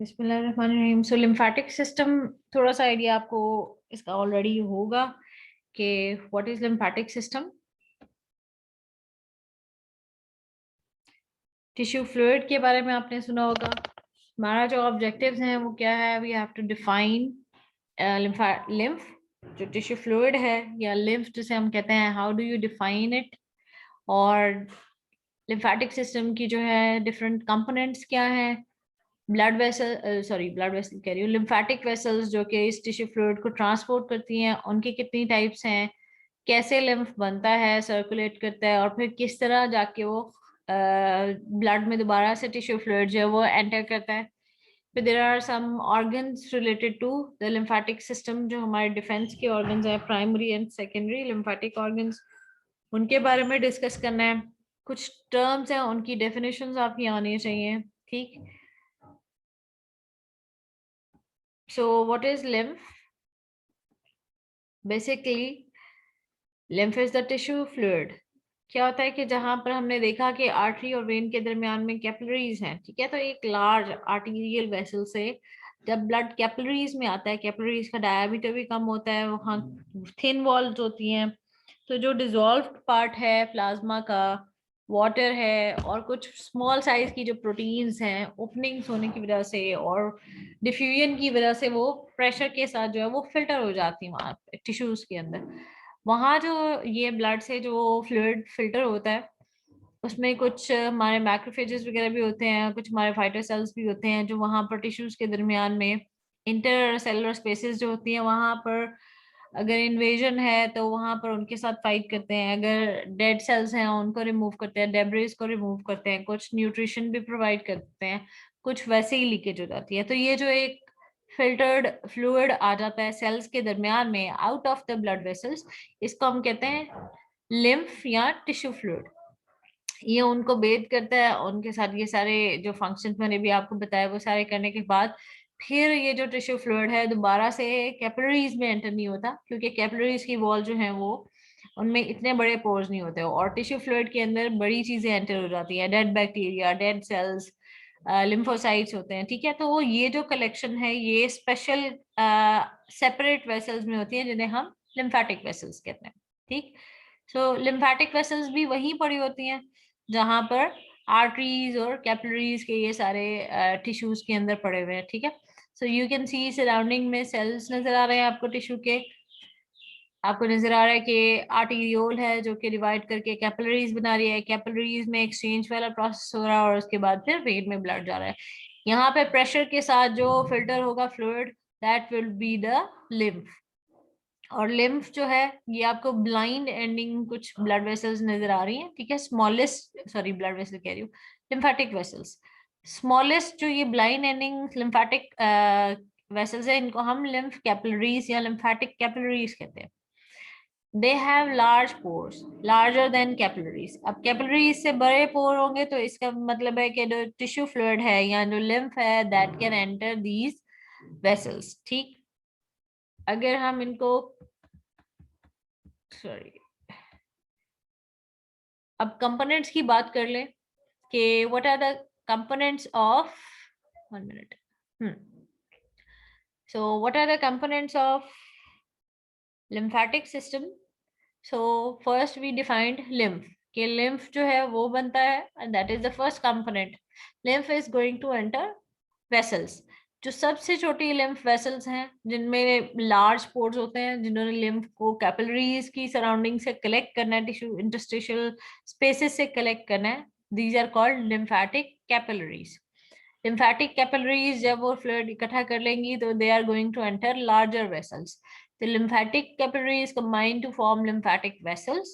बिस्मिल्लाहिर्रहमानिर्रहीम। सो lymphatic system, थोड़ा सा आइडिया आपको इसका ऑलरेडी होगा कि what is lymphatic system. Tissue fluid के बारे में आपने सुना होगा। हमारा जो ऑब्जेक्टिव्स हैं वो क्या है, we have to define lymph, जो टिश्यू फ्लूइड है या लिम्फ जिसे हम कहते हैं, how do you define it. और लिम्फेटिक सिस्टम की जो है डिफरेंट कंपोनेंट्स क्या हैं। ब्लड वेसल कह रही हूँ, लिम्फेटिक वेसल्स जो कि इस टिश्यू फ्लूइड को ट्रांसपोर्ट करती हैं, उनकी कितनी टाइप्स हैं, कैसे लिम्फ बनता है, सर्कुलेट करता है, और फिर किस तरह जाके वो ब्लड में दोबारा से टिश्यू फ्लूइड जो है वो एंटर करता है। फिर there are some organs related to the lymphatic system, जो हमारे डिफेंस के ऑर्गन्स हैं, primary and secondary lymphatic organs, उनके बारे में डिस्कस करना है। कुछ टर्म्स हैं, उनकी डेफिनेशंस आपकी आनी चाहिए, ठीक। So what is lymph? Basically, lymph is the tissue fluid. क्या होता है कि जहां पर हमने देखा कि आर्टरी और वेन के दरमियान में कैपिलरीज हैं, ठीक है, तो एक लार्ज आर्टीरियल वेसल से जब ब्लड कैपिलरीज में आता है, कैपिलरीज का डायमीटर भी कम होता है, वहाँ थिन वॉल्स होती हैं, तो जो डिजोल्व्ड पार्ट है प्लाज्मा का, वाटर है, और कुछ स्मॉल साइज की जो प्रोटीन्स हैं, ओपनिंग्स होने की वजह से और डिफ्यूजन की वजह से वो प्रेशर के साथ जो है वो फिल्टर हो जाती है वहाँ टिश्यूज के अंदर। वहाँ जो ये ब्लड से जो फ्लूइड फिल्टर होता है, उसमें कुछ हमारे मैक्रोफेजेस वगैरह भी होते हैं, कुछ हमारे फाइटर सेल्स भी होते हैं, जो वहाँ पर टिश्यूज के दरमियान में इंटर सेलुलर स्पेसेस जो होती हैं, वहाँ पर अगर इन्वेजन है तो वहां पर उनके साथ फाइट करते हैं, अगर डेड सेल्स हैं उनको रिमूव करते हैं, डेब्रिस को रिमूव करते हैं, कुछ न्यूट्रिशन भी प्रोवाइड करते हैं, कुछ वैसे ही लीकेज हो जाती है। तो ये जो एक फिल्टर्ड फ्लूइड आ जाता है सेल्स के दरमियान में out of the blood vessels, इसको हम कहते हैं लिम्फ या टिश्यू फ्लूइड। ये उनको बेद करता है, उनके साथ ये सारे जो फंक्शंस मैंने भी आपको बताया वो सारे करने के बाद फिर ये जो टिश्यू फ्लूइड है दोबारा से कैपिलरीज में एंटर नहीं होता, क्योंकि कैपिलरीज की वॉल जो है वो उनमें इतने बड़े पोर्स नहीं होते, और टिश्यू फ्लूइड के अंदर बड़ी चीजें एंटर हो जाती हैं, dead bacteria, dead cells, lymphocytes होते हैं, ठीक है। तो ये जो कलेक्शन है ये स्पेशल सेपरेट वेसल्स में होती है, जिन्हें हम लिम्फेटिक वेसल्स कहते हैं, ठीक। सो लिम्फेटिक वेसल्स भी वहीं पड़ी होती हैं जहां पर आर्टरीज और कैपिलरीज के ये सारे टिश्यूज के अंदर पड़े हुए हैं, ठीक है। So you can see surrounding में सेल्स नजर आ रहे हैं आपको टिश्यू के, आपको नजर आ रहा है कि आर्टीरियोल है जो कि डिवाइड करके कैपिलरीज बना रही है, कैपिलरीज में एक्सचेंज वाला प्रोसेस हो रहा है और उसके बाद फिर वेन में ब्लड जा रहा है। यहाँ पे प्रेशर के साथ जो फिल्टर होगा fluid, that will be the lymph. और लिम्फ जो है ये आपको ब्लाइंड एंडिंग कुछ ब्लड वेसल्स नजर आ रही हैं, ठीक है, स्मॉलेस्ट, सॉरी ब्लड वेसल कह रही हूँ, लिम्फेटिक वेसल्स। स्मॉलेस्ट जो ये ब्लाइंड एंडिंग लिम्फेटिक वेसल्स है, इनको हम लिम्फ कैपिलरीज या लिम्फेटिक कैपिलरीज कहते हैं। They have large pores larger than capillaries. अब कैपिलरीज से बड़े पोर होंगे तो इसका मतलब है कि जो टिश्यू फ्लूइड है या जो लिम्फ है that can enter these vessels, ठीक। अगर हम इनको, सॉरी, अब कंपोनेंट्स की बात कर ले कि what are the components of, 1 minute, so what are the components of lymphatic system. So first we defined lymph, कि लिम्फ जो है वो बनता है, and that is the first component. Lymph is going to enter vessels. जो सबसे छोटी lymph vessels हैं जिनमें लार्ज पोर्स होते हैं, जिन्होंने लिम्फ को कैपिलरीज की सराउंडिंग से कलेक्ट करना है, टिश्यू इंटरस्टिशियल स्पेसेस से कलेक्ट करना है, these are called lymphatic capillaries. lymphatic capillaries जब वो फ्लूइड इकट्ठा कर लेंगी तो they are going to enter larger vessels. The lymphatic capillaries combine to form lymphatic vessels.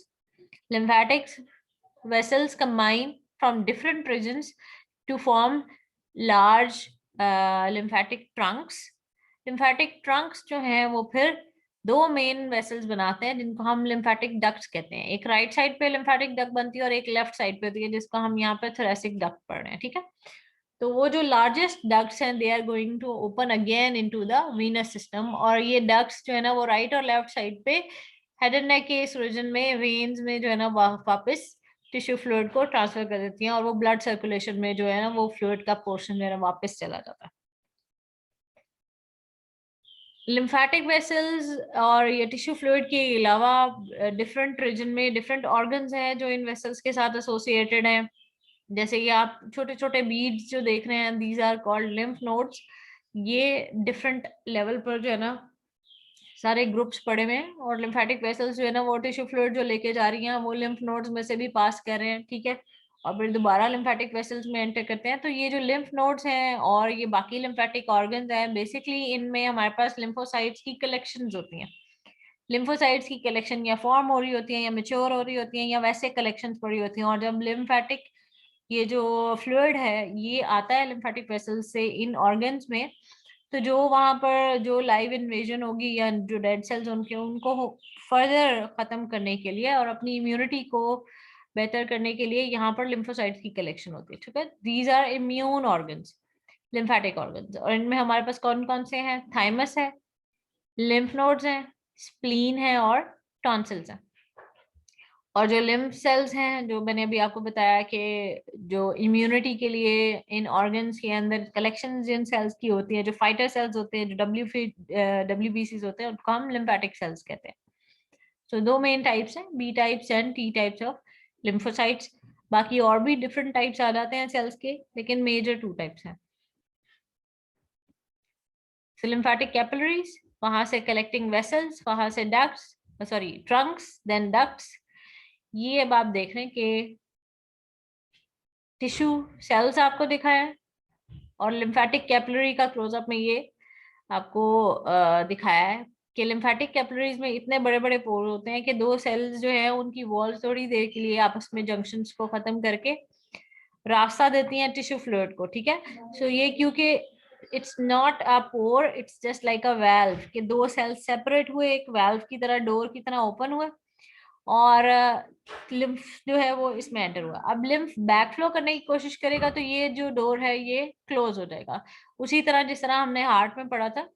Lymphatic vessels combine from different regions to form large lymphatic trunks. Lymphatic trunks जो हैं वो फिर दो मेन वेसल्स बनाते हैं जिनको हम लिम्फेटिक डक्ट्स कहते हैं। एक राइट साइड पे लिम्फेटिक डक्ट बनती है और एक लेफ्ट साइड पे होती है, जिसको हम यहाँ पे थोरेसिक डक्ट पढ़ रहे हैं, ठीक है। तो वो जो लार्जेस्ट डक्ट्स हैं they are going to open again into the venous system, और ये डक्ट्स जो है ना वो राइट और लेफ्ट साइड पे हेड एंड नेक के इस रीजन में वेन्स में जो है ना वापस टिश्यू फ्लूइड को ट्रांसफर कर देती हैं, और वो ब्लड सर्कुलेशन में जो है ना वो फ्लूइड का पोर्शन जो है ना वापस चला जाता है। लिम्फेटिक वेसल्स और ये टिश्यू फ्लूइड के अलावा डिफरेंट रीजन में डिफरेंट ऑर्गन्स हैं जो इन वेसल्स के साथ एसोसिएटेड हैं। जैसे कि आप छोटे छोटे बीड्स जो देख रहे हैं, these are called lymph nodes. ये डिफरेंट लेवल पर जो है ना सारे ग्रुप्स पड़े हुए हैं, और लिम्फेटिक वेसल्स जो है ना वो टिश्यू फ्लूइड जो लेके जा रही हैं वो लिम्फ नोड्स में से भी पास कर रहे हैं, ठीक है, और फिर दोबारा लिम्फेटिक वेसल्स में एंटर करते हैं। तो ये जो लिम्फ नोड्स हैं और ये बाकी लिम्फेटिक ऑर्गन्स हैं, बेसिकली इनमें हमारे पास लिम्फोसाइट्स की कलेक्शंस होती हैं। लिम्फोसाइट्स की कलेक्शन या फॉर्म हो रही होती है या मेच्योर हो रही होती है या वैसे कलेक्शंस पड़ी होती हैं, और जब लिम्फेटिक ये जो फ्लूइड है ये आता है लिम्फेटिक वेसल्स से इन ऑर्गन्स में, तो जो वहां पर जो लाइव इन्वेजन होगी या जो डेड सेल्स उनके उनको फर्दर खत्म करने के लिए और अपनी इम्यूनिटी को बेहतर करने के लिए यहाँ पर लिम्फोसाइट्स की कलेक्शन होती है, ठीक है। These are immune organs, lymphatic organs, और इनमें हमारे पास कौन कौन से हैं? थाइमस है, लिम्फ नोड्स हैं, स्प्लीन है और टॉन्सिल्स हैं। और जो लिम्फ सेल्स हैं जो मैंने अभी आपको बताया कि जो इम्यूनिटी के लिए इन ऑर्गन्स के अंदर कलेक्शन जिन सेल्स की होती है, जो फाइटर सेल्स होते हैं, जो डब्ल्यूबीसीज होते हैं, उनको हम लिम्फेटिक सेल्स कहते हैं। सो दो मेन टाइप्स हैं, B types and T types of lymphocytes. बाकी और भी डिफरेंट टाइप्स आ जाते हैं सेल्स के, लेकिन मेजर टू टाइप्स हैं। लिम्फेटिक कैपिलरीज, वहां से कलेक्टिंग वेसल्स, वहां से ducts, sorry trunks, then ducts. ये अब आप देख रहे हैं कि टिश्यू सेल्स आपको दिखाया है, और लिम्फेटिक कैपिलरी का क्लोजअप में ये आपको दिखाया है कि लिम्फेटिक कैपिलरीज में इतने बड़े बड़े पोर होते हैं कि दो सेल्स जो है उनकी वॉल्स थोड़ी देर के लिए आपस में जंक्शंस को खत्म करके रास्ता देती हैं टिश्यू फ्लूइड को, ठीक है। सो ये क्योंकि it's not a pore, it's just like a valve, कि दो सेल्स सेपरेट हुए, एक वाल्व की तरह, डोर की तरह ओपन हुए, और लिम्फ जो है वो इसमें एंटर हुआ। अब लिम्फ बैकफ्लो करने की कोशिश करेगा तो ये जो डोर है ये क्लोज हो जाएगा, उसी तरह जिस तरह हमने हार्ट में पढ़ा था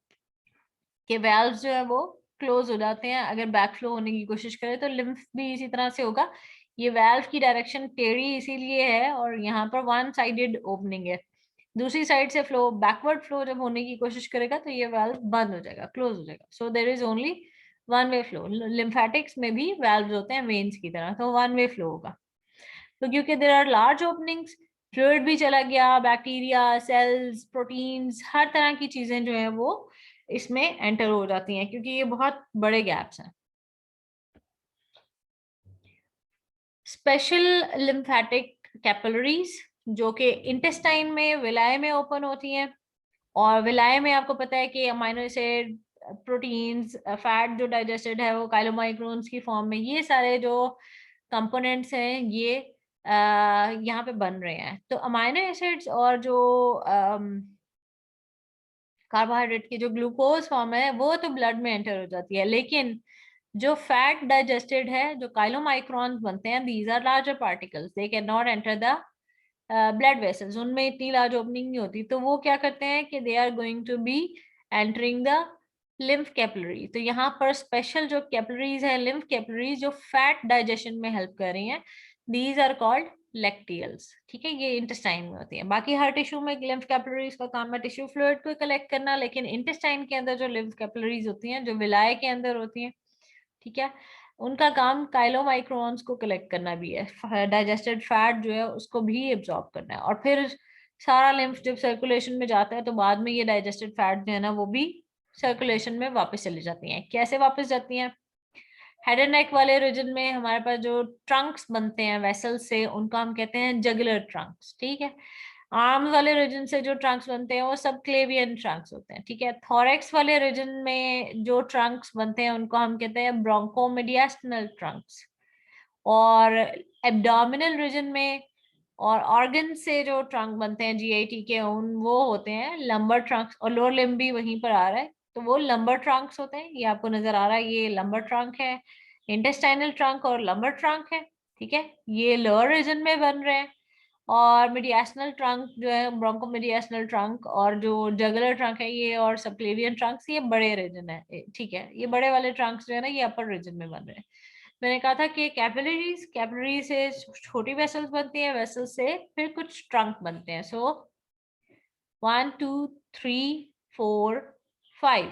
कि वेल्व्स जो है वो क्लोज हो जाते हैं अगर बैकफ्लो होने की कोशिश करे, तो लिम्फ भी इसी तरह से होगा। ये वेल्व की डायरेक्शन टेढ़ी इसीलिए है, और यहाँ पर वन साइडेड ओपनिंग है, दूसरी साइड से फ्लो, बैकवर्ड फ्लो जब होने की कोशिश करेगा तो ये वेल्व बंद हो जाएगा, क्लोज हो जाएगा। So there is only one way flow. Lymphatics में भी वेल्व्स होते हैं वेन्स की तरह, तो वन वे फ्लो होगा। तो क्योंकि there are large openings, fluid भी चला गया, बैक्टीरिया, सेल्स, प्रोटीन्स, हर तरह की चीजें जो है वो इसमें एंटर हो जाती हैं, क्योंकि ये बहुत बड़े गैप्स हैं। स्पेशल लिम्फेटिक कैपिलरीज जो कि इंटेस्टाइन में, विलाय में ओपन होती हैं, और विलाय में आपको पता है कि अमाइनो एसिड, प्रोटीन्स, फैट जो डाइजेस्टेड है वो काइलोमाइक्रोन्स की फॉर्म में, ये सारे जो कंपोनेंट्स हैं ये यहाँ पे बन रहे हैं। तो अमाइनो एसिड्स और जो कार्बोहाइड्रेट की जो ग्लूकोज फॉर्म है वो तो ब्लड में एंटर हो जाती है, लेकिन जो फैट डाइजेस्टेड है, जो काइलोमाइक्रॉन्स बनते हैं, these are larger particles, they can not enter the blood vessels, उनमें इतनी लार्ज ओपनिंग नहीं होती, तो वो क्या करते हैं कि they are going to be entering the lymph capillary. तो यहाँ पर स्पेशल जो कैपिलरीज है, लिम्फ कैपिलरीज, जो फैट डाइजेशन में हेल्प कर रही हैं, दीज आर कॉल्ड लेक्टियल्स, ठीक है। ये इंटेस्टाइन में होती है। बाकी हर टिश्यू में लिम्फ कैपिलरीज का काम है टिश्यू फ्लूइड को कलेक्ट करना, लेकिन इंटेस्टाइन के अंदर जो लिम्फ कैपिलरीज होती हैं, जो विलाय के अंदर होती हैं, ठीक है, उनका काम काइलोमाइक्रोन्स को कलेक्ट करना भी है, डाइजेस्टेड फैट जो है उसको भी एब्जॉर्ब करना है, और फिर सारा लिम्फ जब सर्कुलेशन में जाता है तो बाद में ये डाइजेस्टेड फैट जो है ना वो भी सर्कुलेशन में वापस चली जाती हैं। कैसे वापस जाती हैं? हेड एंड नेक वाले रीजन में हमारे पास जो ट्रंक्स बनते हैं वेसल से, उनको हम कहते हैं जगुलर ट्रंक्स, ठीक है। आर्म्स वाले रीजन से जो ट्रंक्स बनते हैं वो सब क्लेवियन ट्रंक्स होते हैं, ठीक है। थोरेक्स वाले रीजन में जो ट्रंक्स बनते हैं उनको हम कहते हैं ब्रोंकोमीडियास्टिनल ट्रंक्स, और एब्डोमिनल रीजन में और ऑर्गन से जो ट्रंक बनते हैं जीआईटी के, उन वो होते हैं लंबर ट्रंक्स, और लोअर लिम्ब भी वहीं पर आ रहा है, तो वो लंबर ट्रंक्स होते हैं। ये आपको नजर आ रहा है, ये लंबर ट्रंक है, इंटेस्टाइनल ट्रंक और लंबर ट्रंक है, ठीक है। ये लोअर रीजन में बन रहे हैं। और मीडियास्टिनल ट्रंक जो है, ब्रोंको मीडियास्टिनल ट्रंक, और जो जगुलर ट्रंक है ये, और सबक्लेवियन ट्रंक्स, ये बड़े रीजन है, ठीक है। ये बड़े वाले ट्रंक्स जो है ना ये अपर रीजन में बन रहे हैं। मैंने कहा था कि कैपिलरीज, कैपिलरी से छोटी वेसल्स बनती हैं, वेसल्स से फिर कुछ ट्रंक बनते हैं। So 1 2 3 4 5,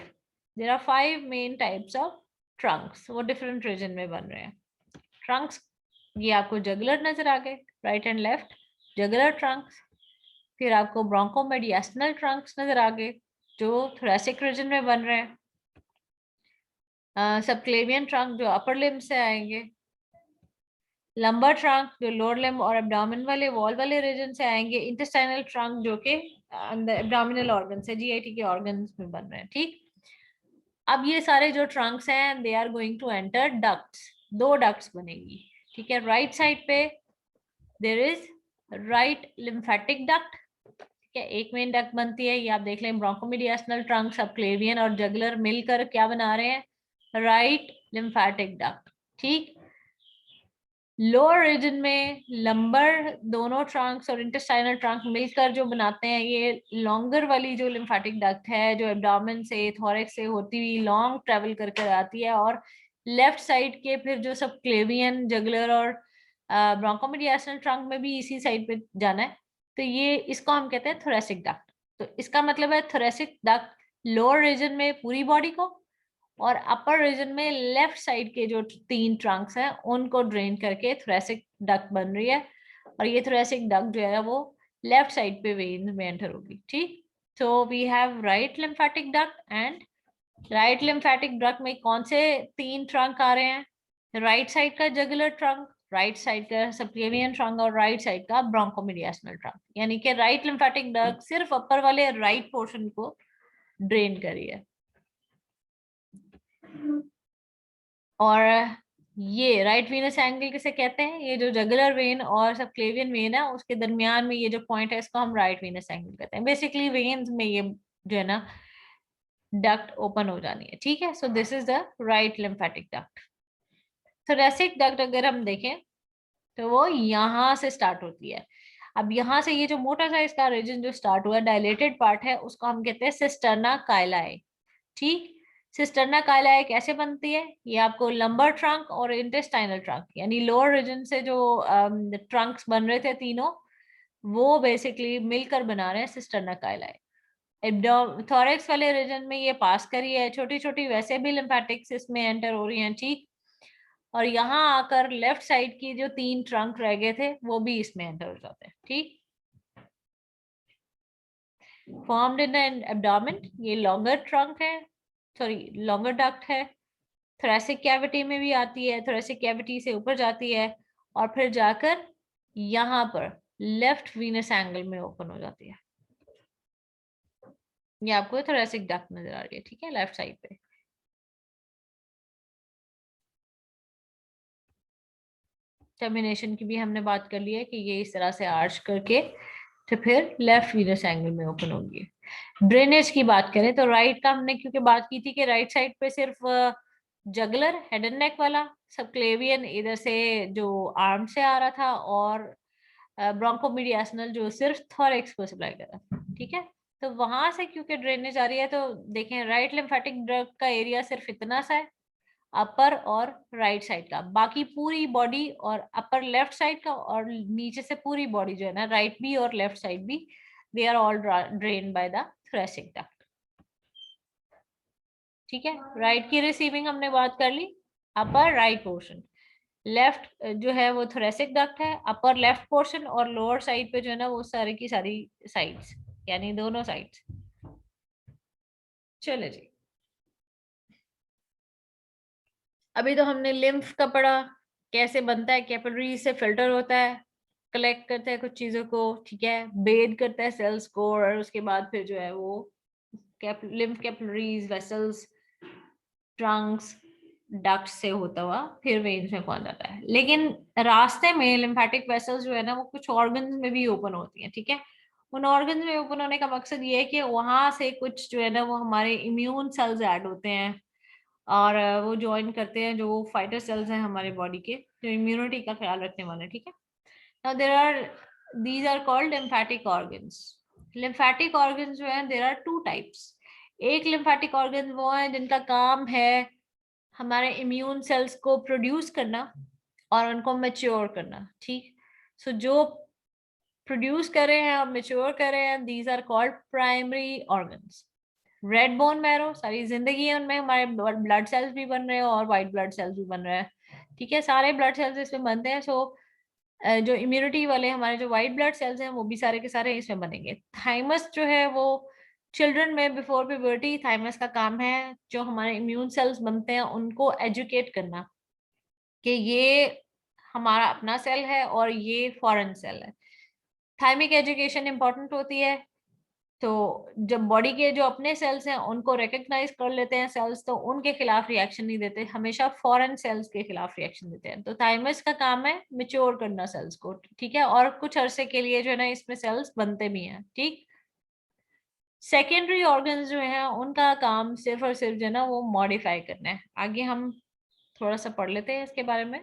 there are 5 main types of trunks, वो डिफरेंट रीजन में बन रहे हैं। ट्रंक्स, ये आपको जगुलर नजर आ गए, राइट एंड लेफ्ट जगुलर ट्रंक्स। फिर आपको ब्रोंकोमेडियास्टिनल ट्रंक्स नजर आ गए जो थोरेसिक रीजन में बन रहे हैं। सबक्लेवियन ट्रंक जो अपर लिम्ब से आएंगे। लंबर ट्रंक जो लोअर लिम्ब और एब्डोमेन वाले वॉल वाले रीजन से आएंगे। इंटेस्टाइनल ट्रंक जो कि अंदर एब्डोमिनल ऑर्गन से, जीआईटी के ऑर्गन्स में बन रहे हैं। ठीक, अब ये सारे जो ट्रंक्स हैं they are going to enter ducts. 2 ducts बनेगी, ठीक है। राइट साइड पे there is right lymphatic duct, ठीक है, एक मेन डक्ट बनती है। ये आप देख लें, ब्रोंकोमीडियास्टिनल ट्रंक, सबक्लेवियन और जगुलर मिलकर क्या बना रहे हैं, राइट लिम्फेटिक डक्ट। ठीक, लोअर रीजन में लंबर दोनों ट्रंक्स और इंटेस्टाइनल ट्रंक मिलकर जो बनाते हैं, ये लॉन्गर वाली जो लिम्फेटिक डक्ट है जो एब्डोमेन से थोरेक्स से होती हुई लॉन्ग ट्रेवल करके आती है, और लेफ्ट साइड के फिर जो सब क्लेवियन जगुलर और ब्रोंकोमीडियास्टिनल ट्रंक में भी इसी साइड पे जाना है, तो ये इसको हम कहते हैं थोरेसिक डक्ट। तो इसका मतलब है थोरेसिक डक्ट लोअर रीजन में पूरी बॉडी को, और अपर रीजन में लेफ्ट साइड के जो 3 ट्रंक्स हैं उनको ड्रेन करके थोरेसिक डक्ट बन रही है। और ये थोरेसिक डक्ट जो है वो लेफ्ट साइड पे वेन्स में एंटर होगी। ठीक, so we have right lymphatic duct and right lymphatic duct में कौन से 3 ट्रंक आ रहे हैं, राइट साइड का जगुलर ट्रंक, राइट साइड का सबक्लेवियन ट्रंक और राइट साइड का ब्रोंकोमीडियास्टिनल ट्रंक। यानी कि राइट लिम्फेटिक डक्ट सिर्फ अपर वाले राइट पोर्शन को ड्रेन करी है। और ये राइट वीनस एंगल किसे कहते हैं, ये जो जगुलर वेन और सबक्लेवियन वेन है उसके दरमियान में ये जो पॉइंट है इसको हम राइट वीनस एंगल कहते हैं। बेसिकली वेन्स में ये जो है ना डक्ट ओपन हो जानी है। ठीक है, so this is the right lymphatic duct. Thoracic duct अगर हम देखें तो वो यहाँ से स्टार्ट होती है। अब यहाँ से ये जो मोटा सा इसका रीजन जो स्टार्ट हुआ डायलेटेड पार्ट है उसको हम कहते हैं सिस्टर्ना काइलाई। ठीक, सिस्टर्ना काइलाई कैसे बनती है, ये आपको लंबर ट्रंक और इंटेस्टाइनल ट्रंक यानी लोअर रीजन से जो ट्रंक्स बन रहे थे तीनों, वो बेसिकली मिलकर बना रहे हैं सिस्टर्ना काइलाई। थोरेक्स वाले रीजन में ये पास करी है, छोटी छोटी वैसे भी लिम्फेटिक्स इसमें एंटर हो रही हैं। ठीक, और यहाँ आकर लेफ्ट साइड की जो 3 ट्रंक रह गए थे वो भी इसमें एंटर हो जाते हैं। ठीक, फॉर्म्ड इन एब्डोमेन, ये लॉन्गर ट्रंक है, सॉरी लॉन्गर डक्ट है। थोरेसिक कैविटी में भी आती है, थोरेसिक कैविटी से ऊपर जाती है और फिर जाकर यहाँ पर लेफ्ट वीनस एंगल में ओपन हो जाती है। ये आपको थोरेसिक डक्ट नजर आ रही है, ठीक है, लेफ्ट साइड पे। टर्मिनेशन की भी हमने बात कर ली है कि ये इस तरह से आर्च करके तो फिर लेफ्ट वीनस एंगल में ओपन होगी। ड्रेनेज की बात करें तो राइट का हमने क्योंकि बात की थी कि राइट साइड पे सिर्फ जगलर हेड एंड नेक वाला, सबक्लेवियन इधर से जो आर्म से आ रहा था, और ब्रोंकोमीडियास्टिनल जो सिर्फ थोरेक्स को सप्लाई कर रहा था। ठीक है, तो वहां से क्योंकि ड्रेनेज आ रही है तो देखें राइट लिम्फेटिक डक्ट का एरिया सिर्फ इतना सा है अपर और राइट साइड का, बाकी पूरी बॉडी और अपर लेफ्ट साइड का और नीचे से पूरी बॉडी जो है ना राइट भी और लेफ्ट साइड भी, they are all drain by the thoracic duct. ठीक है, राइट की रिसीविंग हमने बात कर ली, अपर राइट पोर्शन। लेफ्ट जो है वो थोरेसिक डक्ट है, अपर लेफ्ट पोर्शन, और लोअर साइड पे जो है ना वो सारी की सारी साइड्स यानी दोनों साइड्स। चले जी, अभी तो हमने लिम्फ का पढ़ा, कैसे बनता है, कैपिलरी से फिल्टर होता है, कलेक्ट करता है कुछ चीजों को, ठीक है, बेद करता है सेल्स को, और उसके बाद फिर जो है वो lymph capillaries vessels Trunks duct से होता हुआ फिर वेन्स में पहुंच जाता है। लेकिन रास्ते में लिम्फेटिक वेसल्स जो है ना वो कुछ ऑर्गन्स में भी ओपन होती हैं। ठीक है, उन ऑर्गन्स में ओपन होने का मकसद ये है कि वहां से कुछ जो है ना वो हमारे इम्यून सेल्स ऐड होते हैं और वो ज्वाइन करते हैं, जो फाइटर सेल्स हैं हमारे बॉडी के जो इम्यूनिटी का ख्याल रखने वाले। ठीक है, now there are these are called lymphatic organs. Lymphatic organs जो है देयर आर 2 टाइप्स। एक लिम्फेटिक ऑर्गन वो है जिनका काम है हमारे इम्यून सेल्स को प्रोड्यूस करना और उनको मैच्योर करना। ठीक, सो जो प्रोड्यूस कर रहे हैं और मैच्योर कर रहे हैं, these are called primary organs. Red bone marrow, सारी जिंदगी है उनमें, हमारे ब्लड सेल्स भी बन रहे हैं और वाइट ब्लड सेल्स भी बन रहे हैं, ठीक है, सारे ब्लड सेल्स इसमें बनते हैं। सो जो इम्यूनिटी वाले हमारे जो वाइट ब्लड सेल्स हैं वो भी सारे के सारे इसमें बनेंगे। थाइमस जो है वो चिल्ड्रन में बिफोर प्यूबर्टी, थाइमस का काम है जो हमारे इम्यून सेल्स बनते हैं उनको एजुकेट करना कि ये हमारा अपना सेल है और ये फॉरेन सेल है। थाइमिक एजुकेशन इंपॉर्टेंट होती है। तो जब बॉडी के जो अपने सेल्स हैं उनको रिकग्नाइज कर लेते हैं सेल्स, तो उनके खिलाफ रिएक्शन नहीं देते, हमेशा फॉरेन सेल्स के खिलाफ रिएक्शन देते हैं। तो थाइमस का काम है मिच्योर करना सेल्स को, ठीक है, और कुछ अरसे के लिए जो है ना इसमें सेल्स बनते भी हैं, ठीक। सेकेंडरी ऑर्गन्स जो हैं उनका काम सिर्फ और सिर्फ जो है ना वो मॉडिफाई करना है। आगे हम थोड़ा सा पढ़ लेते हैं इसके बारे में।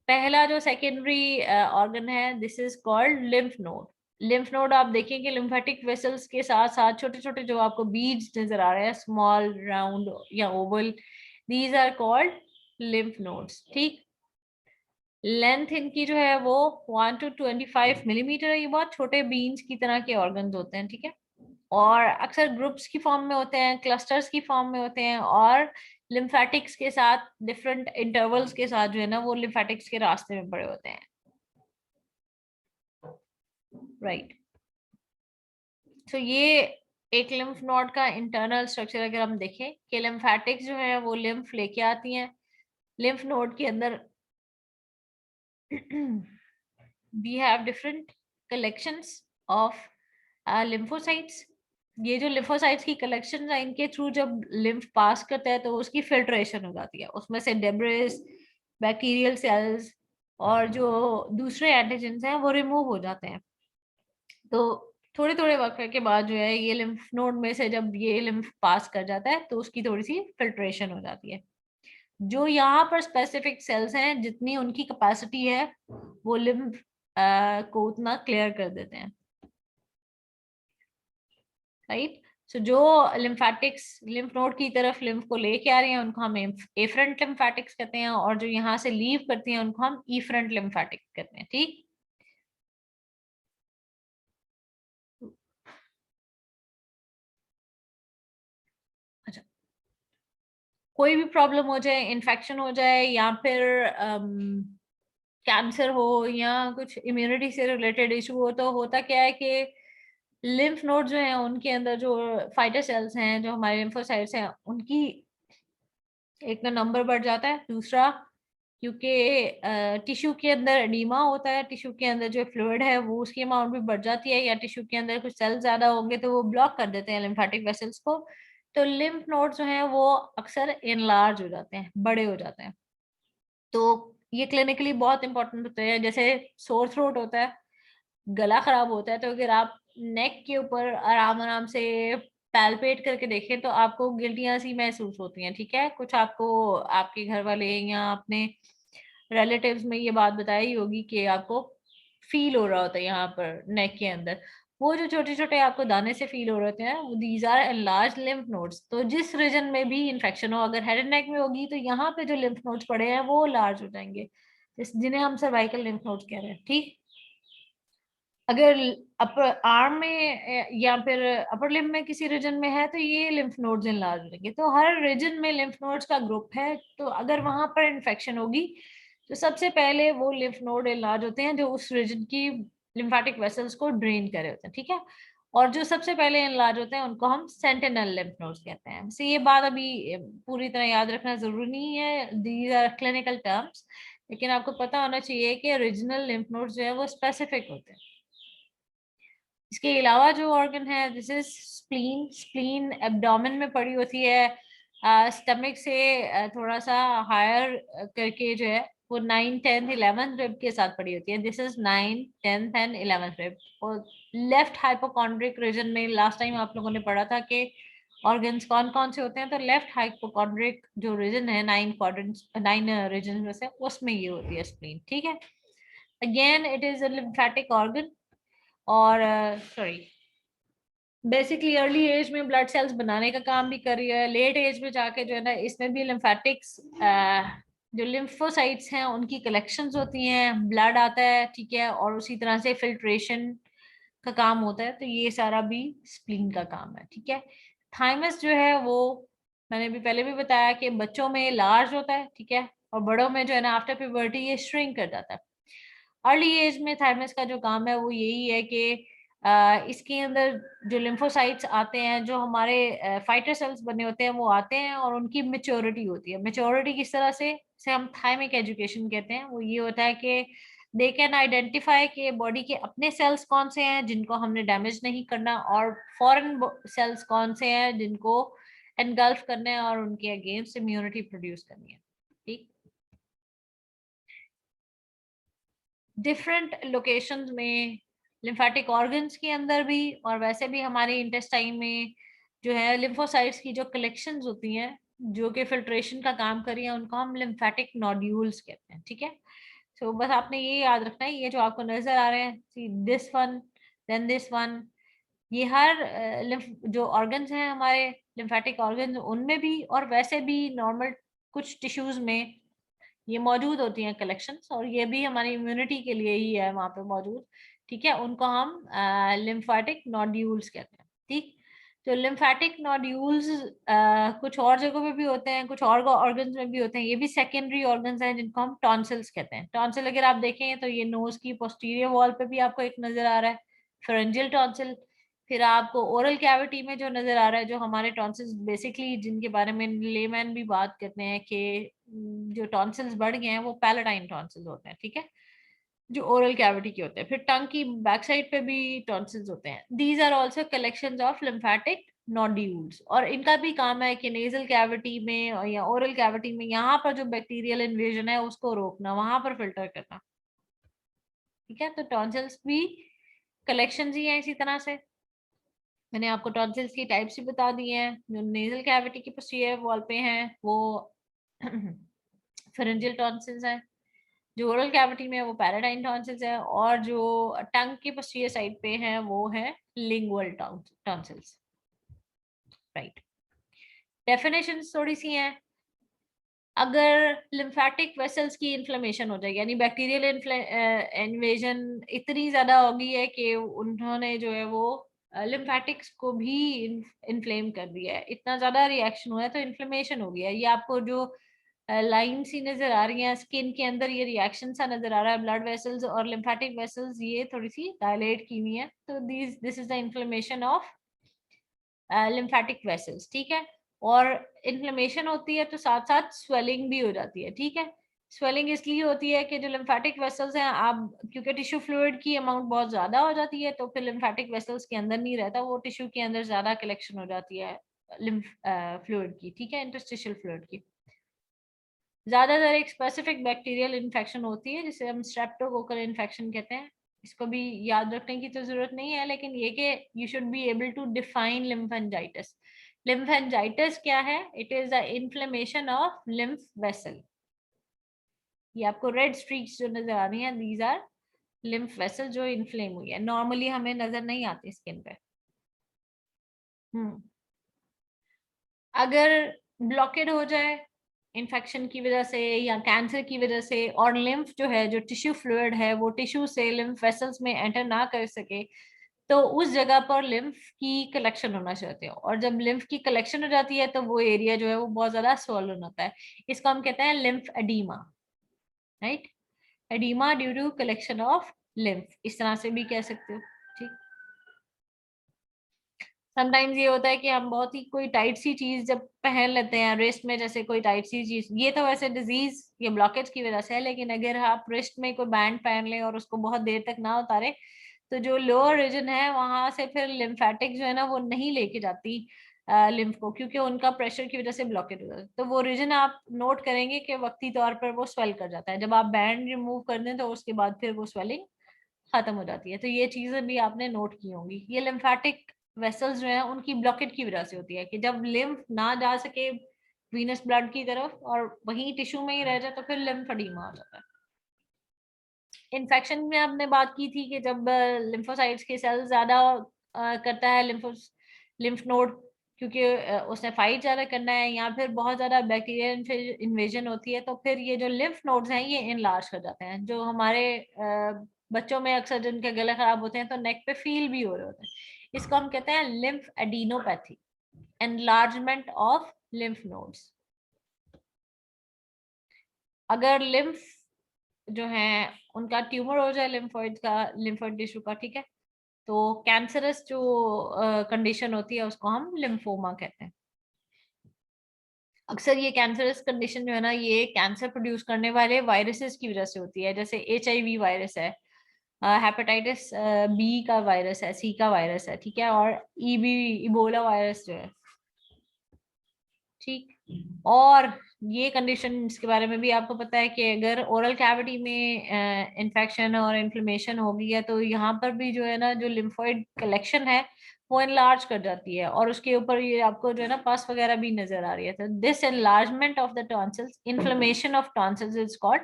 पहला जो सेकेंडरी ऑर्गन है this is called lymph node. Lymph node आप देखेंगे लिम्फेटिक वेसल्स के साथ साथ छोटे छोटे जो आपको बीड्स नजर आ रहे हैं, स्मॉल राउंड या oval, these are called lymph nodes, ठीक। लेंथ इनकी जो है वो 1 to 25 मिलीमीटर है, ये बहुत छोटे बीन्स की तरह के ऑर्गन्स होते हैं, ठीक है। और अक्सर ग्रुप्स की फॉर्म में होते हैं, क्लस्टर्स की फॉर्म में होते हैं, और लिम्फेटिक्स के साथ डिफरेंट इंटरवल्स के साथ जो है ना वो लिम्फेटिक्स के रास्ते में पड़े होते हैं, राइट। तो ये एक लिम्फ नोड का इंटरनल स्ट्रक्चर अगर हम देखें कि लिम्फेटिक्स जो है वो लिम्फ लेके आती हैं लिम्फ नोड के अंदर। We have different collections of lymphocytes. ये जो लिम्फोसाइट्स की कलेक्शन है इनके थ्रू जब लिम्फ पास करता है तो उसकी फिल्ट्रेशन हो जाती है, उसमें से डेब्रिस, बैक्टीरियल सेल्स और जो दूसरे एंटीजेंस हैं वो रिमूव हो जाते हैं। तो थोड़े थोड़े वक्त के बाद जो है ये लिम्फ नोड में से जब ये लिम्फ पास कर जाता है तो उसकी थोड़ी सी फिल्ट्रेशन हो जाती है। जो यहाँ पर स्पेसिफिक सेल्स हैं जितनी उनकी कैपेसिटी है वो लिम्फ को उतना क्लियर कर देते हैं, राइट। सो जो लिम्फेटिक्स लिम्फ नोड की तरफ लिम्फ को लेके आ रही हैं उनको हम एफरेंट लिम्फेटिक्स कहते हैं, और जो यहाँ से लीव करती हैं उनको हम इफरेंट लिम्फेटिक्स कहते हैं, ठीक। अच्छा, कोई भी प्रॉब्लम हो जाए, इन्फेक्शन हो जाए या फिर कैंसर हो या कुछ इम्यूनिटी से रिलेटेड इशू हो, तो होता क्या है कि लिम्फ नोड जो है उनके अंदर जो फाइटर सेल्स हैं, जो हमारे लिम्फोसाइट्स हैं, उनकी एक तो नंबर बढ़ जाता है, दूसरा क्योंकि टिश्यू के अंदर एडीमा होता है, टिश्यू के अंदर जो फ्लूइड है वो उसकी अमाउंट भी बढ़ जाती है, या टिश्यू के अंदर कुछ सेल ज्यादा होंगे तो वो ब्लॉक कर देते हैं लिम्फेटिक वेसल्स को। तो लिम्फ नोड जो है वो अक्सर इनलार्ज हो जाते हैं, बड़े हो जाते हैं। तो ये क्लिनिकली बहुत इंपॉर्टेंट होते हैं। जैसे सोर थ्रोट होता है, गला खराब होता है, तो अगर आप नेक के ऊपर आराम आराम से पैल्पेट करके देखें तो आपको गिल्टियां सी महसूस होती हैं, ठीक है। कुछ आपको आपके घर वाले या अपने रिलेटिव्स में ये बात बताई होगी कि आपको फील हो रहा होता है यहाँ पर नेक के अंदर, वो जो छोटे छोटे आपको दाने से फील हो रहे होते हैं these are enlarge lymph nodes. तो जिस रीजन में भी इन्फेक्शन हो, अगर हेड एंड नेक में होगी तो यहाँ पे जो लिम्फ नोड्स पड़े हैं वो लार्ज हो जाएंगे, जिन्हें हम सर्वाइकल लिम्फ नोड्स कह रहे हैं, ठीक। अगर अपर आर्म में या फिर अपर लिम्ब में किसी रीजन में है तो ये लिम्फ नोड्स इनलार्ज होंगे। तो हर रीजन में लिम्फ नोड्स का ग्रुप है, तो अगर वहां पर इन्फेक्शन होगी तो सबसे पहले वो लिम्फ नोड इनलार्ज होते हैं जो उस रीजन की लिम्फेटिक वेसल्स को ड्रेन करे होते हैं, ठीक है। और जो सबसे पहले इनलार्ज होते हैं उनको हम सेंटिनल लिम्फ नोड्स कहते हैं। वैसे ये बात अभी पूरी तरह याद रखना जरूरी नहीं है, दीज आर क्लिनिकल टर्म्स, लेकिन आपको पता होना चाहिए कि रीजनल लिम्फ नोड्स जो है वो स्पेसिफिक होते हैं। इसके अलावा जो ऑर्गन है this is spleen. Spleen abdomen में पड़ी होती है, स्टमक से थोड़ा सा हायर करके जो है वो 9th 10th 11th रिब के साथ पड़ी होती है। This is 9th 10th and 11th rib. और लेफ्ट हाइपोकॉन्ड्रिक रीजन में लास्ट टाइम आप लोगों ने पढ़ा था कि ऑर्गन्स कौन कौन से होते हैं, तो लेफ्ट हाइपोकॉन्ड्रिक जो रीजन है 9 रीजन में से उसमें ये होती है स्प्लीन, ठीक है। Again it is a lymphatic organ, और सॉरी बेसिकली अर्ली एज में ब्लड सेल्स बनाने का काम भी कर रही है, लेट एज में जाके जो है ना इसमें भी लिम्फेटिक्स जो लिम्फोसाइट्स हैं उनकी कलेक्शंस होती हैं, ब्लड आता है, ठीक है, और उसी तरह से फिल्ट्रेशन का काम होता है, तो ये सारा भी स्प्लीन का काम है, ठीक है। थाइमस जो है वो मैंने भी पहले भी बताया कि बच्चों में लार्ज होता है, ठीक है, और बड़ों में जो है ना आफ्टर प्यूबर्टी ये श्रिंक कर जाता है। अर्ली एज में थाइमस का जो काम है वो यही है कि इसके अंदर जो लिम्फोसाइट्स आते हैं, जो हमारे फाइटर सेल्स बने होते हैं वो आते हैं और उनकी मेच्योरिटी होती है। मेच्योरिटी किस तरह से हम थाइमिक एजुकेशन कहते हैं, वो ये होता है कि दे कैन आइडेंटिफाई कि बॉडी के अपने सेल्स कौन से हैं जिनको हमने डैमेज नहीं करना, और फॉरेन सेल्स कौन से हैं जिनको एनगल्फ करना है और उनके अगेंस्ट इम्यूनिटी प्रोड्यूस करनी है, ठीक। डिफरेंट लोकेशंस में लिम्फेटिक ऑर्गन्स के अंदर भी और वैसे भी हमारे इंटेस्टाइन में जो है लिम्फोसाइट्स की जो कलेक्शंस होती हैं जो कि फिल्ट्रेशन का काम कर रही है, उनको हम लिम्फेटिक नोड्यूल्स कहते हैं, ठीक है। तो बस आपने ये याद रखना है, ये जो आपको नजर आ रहे हैं this one then this one, ये हर लिम्फ जो ऑर्गन्स हैं हमारे लिम्फेटिक ऑर्गन्स उनमें भी और वैसे भी नॉर्मल कुछ टिश्यूज में ये मौजूद होती हैं कलेक्शंस, और ये भी हमारी इम्यूनिटी के लिए ही है वहां पे मौजूद, ठीक है। उनको हम लिम्फेटिक नोड्यूल्स कहते हैं, ठीक। तो लिम्फेटिक नोड्यूल्स कुछ और जगहों पे भी होते हैं, कुछ और ऑर्गन्स में भी होते हैं, ये भी सेकेंडरी ऑर्गन्स हैं जिनको हम टॉन्सिल्स कहते हैं। टॉन्सिल अगर आप देखें तो ये नोज की पोस्टीरियर वॉल पे भी आपको एक नजर आ रहा है, फेरेंजियल टॉन्सिल। फिर आपको ओरल कैविटी में जो नजर आ रहा है, जो हमारे टॉन्सिल्स बेसिकली जिनके बारे में लेमैन भी बात करते हैं कि जो टॉन्सिल्स बढ़ गए हैं वो पैलेटाइन टॉन्सिल्स होते हैं, ठीक है, जो ओरल कैविटी के होते हैं। फिर टंग की बैक साइड पे भी टॉन्सिल्स होते हैं। These are also collections of lymphatic nodules, और इनका भी काम है कि नेजल कैविटी में या ओरल कैविटी में यहाँ पर जो बैक्टीरियल इन्वेजन है उसको रोकना, वहां पर फिल्टर करना, ठीक है। तो टॉन्सिल्स भी कलेक्शंस ही है इसी तरह से। मैंने आपको टॉन्सिल्स की टाइप्स ही बता दी हैं। जो नेजल कैविटी की पोस्टीरियर वॉल पे हैं वो फेरेंजियल टॉन्सिल्स हैं, जो ओरल कैविटी में है वो पैराडाइन टॉन्सिल्स है, और जो टंग की पोस्टीरियर साइड पे है वो है लिंगुअल टॉन्सिल्स, राइट। डेफिनेशंस थोड़ी सी हैं। अगर लिम्फेटिक वेसल्स की इन्फ्लेमेशन हो जाएगी, यानी बैक्टीरियल इन्वेजन इतनी ज्यादा होगी है कि उन्होंने जो है वो लिम्फेटिक्स को भी इन्फ्लेम कर दिया है, इतना ज्यादा रिएक्शन हुआ है तो इन्फ्लेमेशन हो गया है। ये आपको जो लाइन सी नजर आ रही है स्किन के अंदर, ये रिएक्शन सा नजर आ रहा है। ब्लड वेसल्स और लिम्फेटिक वेसल्स ये थोड़ी सी डायलेट की हुई है, तो this is the inflammation of lymphatic vessels, ठीक है। और इन्फ्लेमेशन होती है तो साथ साथ स्वेलिंग भी हो जाती है, ठीक है। स्वेलिंग इसलिए होती है कि जो लिम्फेटिक वेसल्स हैं, आप क्योंकि टिश्यू फ्लूइड की अमाउंट बहुत ज्यादा हो जाती है तो फिर लिम्फेटिक वेसल्स के अंदर नहीं रहता, वो टिश्यू के अंदर ज्यादा कलेक्शन हो जाती है लिम्फ फ्लूइड की, ठीक है, इंटरस्टिशियल फ्लूइड की। ज्यादातर एक स्पेसिफिक बैक्टीरियल इन्फेक्शन होती है जिसे हम स्ट्रेप्टोकोकल इन्फेक्शन कहते हैं। इसको भी याद रखने की तो जरूरत नहीं है, लेकिन ये कि you should be able to define lymphangitis. Lymphangitis क्या है? It is the inflammation of lymph vessel. ये आपको रेड स्ट्रीक्स जो नजर आ रही हैं, दीज आर लिम्फ वेसल जो इन्फ्लेम हुई है, नॉर्मली हमें नजर नहीं आती स्किन पे। हम्म अगर ब्लॉकेड हो जाए इन्फेक्शन की वजह से या कैंसर की वजह से, और लिम्फ जो है, जो टिश्यू फ्लूइड है, वो टिश्यू से लिम्फ वेसल्स में एंटर ना कर सके, तो उस जगह पर लिम्फ की कलेक्शन होना चाहते हो, और जब लिम्फ की कलेक्शन हो जाती है तो वो एरिया जो है वो बहुत ज्यादा स्वॉलन होता है। इसको हम कहते हैं lymph edema, right. Edema due to collection of lymph, इस तरह से भी कह सकते हो, ठीक। समटाइम्स ये होता है कि हम बहुत ही कोई टाइट सी चीज जब पहन लेते हैं रिस्ट में, जैसे कोई टाइट सी चीज, ये तो वैसे डिजीज ये ब्लॉकेज की वजह से है, लेकिन अगर आप रिस्ट में कोई बैंड पहन लें और उसको बहुत देर तक ना उतारे, तो जो लोअर रीजन है वहां से फिर लिम्फेटिक जो है ना वो नहीं लेके जाती लिम्फ को, क्योंकि उनका प्रेशर की वजह से ब्लॉकेज हो जाता है। तो वो रीजन आप नोट करेंगे कि वक्ती तौर पर वो स्वेल कर जाता है। जब आप बैंड रिमूव कर दें तो उसके बाद फिर वो स्वेलिंग खत्म हो जाती है। तो ये चीजें भी आपने नोट की होंगी। ये लिम्फेटिक वेसल्स जो है उनकी ब्लॉकेट की वजह से होती है कि जब लिम्फ ना जा सके वीनस ब्लड की तरफ और वहीं टिश्यू में ही रह जाए तो फिर लिम्फेडीमा हो जाता है। इन्फेक्शन में हमने बात की थी कि जब लिम्फोसाइट्स के सेल ज्यादा करता है लिम्फ नोड, क्योंकि उसने फाइट ज्यादा करना है, या फिर बहुत ज्यादा बैक्टीरियल इन्वेजन होती है, तो फिर ये जो लिम्फ नोड्स हैं ये इनलार्ज कर जाते हैं। जो हमारे बच्चों में अक्सर जिनके गले खराब होते हैं तो नेक पे फील भी हो रहे होते हैं, इसको हम कहते हैं lymph adenopathy, enlargement of lymph nodes. अगर लिम्फ जो है उनका ट्यूमर हो जाए लिम्फोइड का, लिम्फोइड टिश्यू का, ठीक है, तो कैंसरस जो कंडीशन होती है उसको हम लिम्फोमा कहते हैं। अक्सर ये कैंसरस कंडीशन जो है ना, ये कैंसर प्रोड्यूस करने वाले वायरसेस की वजह से होती है, जैसे HIV वायरस है, हेपेटाइटिस बी का वायरस है, सी का वायरस है, ठीक है, और ईबी, इबोला वायरस जो है, ठीक। और ये कंडीशन के बारे में भी आपको पता है कि अगर ओरल कैविटी में इन्फेक्शन और इन्फ्लेमेशन हो गई है तो यहाँ पर भी जो है ना, जो लिम्फोइड कलेक्शन है वो एनलार्ज कर जाती है, और उसके ऊपर ये आपको जो है ना पस वगैरह भी नजर आ रही है। तो this enlargement of the tonsils, inflammation of tonsils is called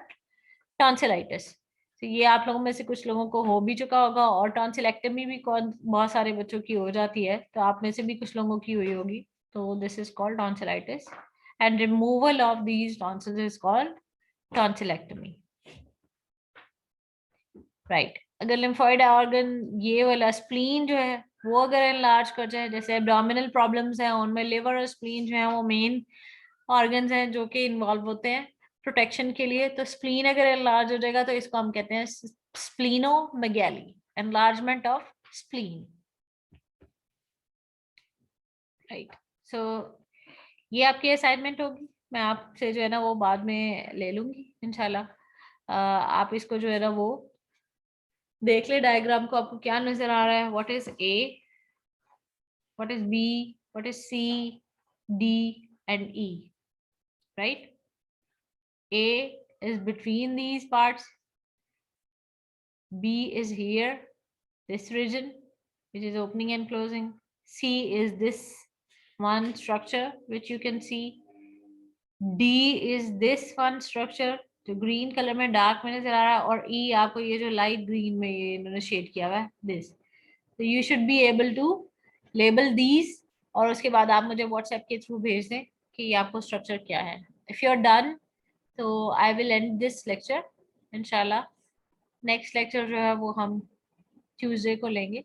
tonsillitis. तो ये आप लोगों में से कुछ लोगों को हो भी चुका होगा, और टॉन्सिलेक्टमी भी कौन बहुत सारे बच्चों की हो जाती है, तो आप में से भी कुछ लोगों की हुई होगी। तो this is called tonsillitis, and removal of these tonsils is called tonsillectomy, right. अगर लिम्फोइड ऑर्गन, ये वाला स्प्लीन जो है वो अगर एनलार्ज कर जाए, जैसे एब्डोमिनल प्रॉब्लम्स हैं उनमें लिवर और स्प्लीन जो है वो मेन ऑर्गन्स हैं जो कि इन्वॉल्व होते हैं प्रोटेक्शन के लिए, तो स्प्लीन अगर एनलार्ज हो जाएगा तो इसको हम कहते हैं splenomegaly, enlargement of spleen, right. So ये आपकी असाइनमेंट होगी, मैं आपसे जो है ना वो बाद में ले लूंगी इंशाल्लाह। आप इसको जो है ना वो देख ले, डायग्राम को आपको क्या नजर आ रहा है, what is A, what is B, what is C, D and E, right. A is between these parts, B is here, this region which is opening and closing, C is this one structure which you can see, D is this one structure जो green colour में dark में नजर आ रहा है, और E आपको ये जो लाइट ग्रीन में ये इन्होंने शेड किया हुआ है, दिस। तो you should be able to label these, और उसके बाद आप मुझे व्हाट्सएप के थ्रू भेज दें कि ये आपको स्ट्रक्चर क्या है। इफ यू आर डन, तो I will and this lecture इंशाल्लाह। नेक्स्ट लेक्चर जो है वो हम ट्यूसडे को लेंगे।